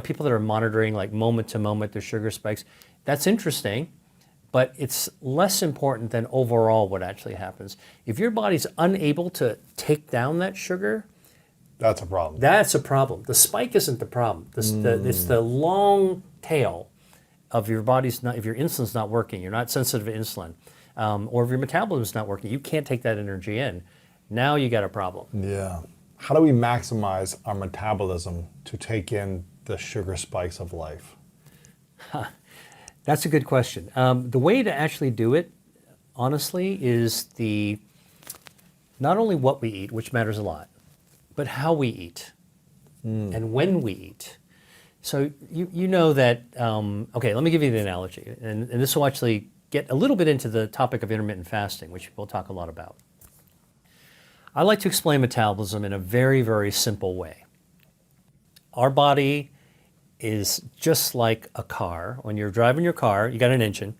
people that are monitoring like moment to moment their sugar spikes, that's interesting, but it's less important than overall what actually happens. If your body's unable to take down that sugar, that's a problem. That's a problem. The spike isn't the problem. It's the long tail of your body's not, if your insulin's not working, you're not sensitive to insulin, or if your metabolism's not working, you can't take that energy in. Now you got a problem. Yeah. How do we maximize our metabolism to take in the sugar spikes of life? That's a good question. The way to actually do it, honestly, is not only what we eat, which matters a lot, but how we eat and when we eat. So you know that, okay, let me give you the analogy, and this will actually get a little bit into the topic of intermittent fasting, which we'll talk a lot about. I like to explain metabolism in a very, very simple way. Our body is just like a car. When you're driving your car, you got an engine.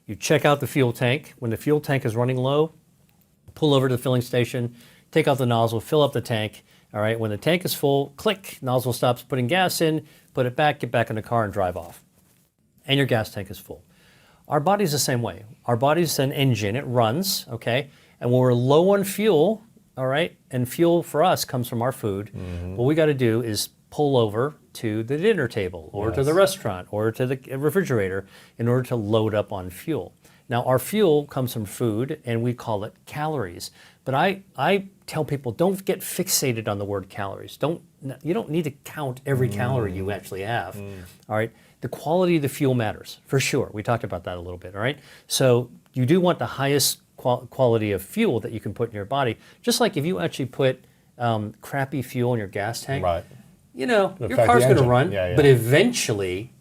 You check out the fuel tank. When the fuel tank is running low, pull over to the filling station, take out the nozzle, fill up the tank. All right, when the tank is full, click, nozzle stops putting gas in, put it back, get back in the car and drive off. And your gas tank is full. Our body's the same way. Our body's an engine, it runs, okay? And when we're low on fuel, all right, and fuel for us comes from our food, what we got to do is pull over to the dinner table or to the restaurant or to the refrigerator in order to load up on fuel. Now, our fuel comes from food, and we call it calories. But I tell people, don't get fixated on the word calories. You don't need to count every calorie you actually have, all right? The quality of the fuel matters, for sure. We talked about that a little bit, all right? So you do want the highest quality of fuel that you can put in your body. Just like if you actually put crappy fuel in your gas tank, Right. your car's going to run, Yeah. but eventually,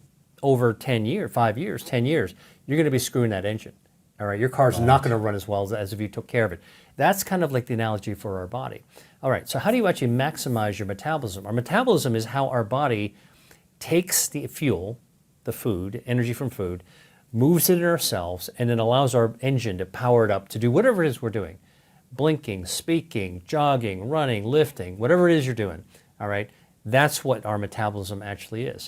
over 10 years, 5 years, 10 years, you're going to be screwing that engine. All right, your car's not going to run as well as if you took care of it. That's kind of like the analogy for our body. All right, so how do you actually maximize your metabolism? Our metabolism is how our body takes the fuel, the food, energy from food, moves it in ourselves, and then allows our engine to power it up to do whatever it is we're doing. Blinking, speaking, jogging, running, lifting, whatever it is you're doing. All right, that's what our metabolism actually is.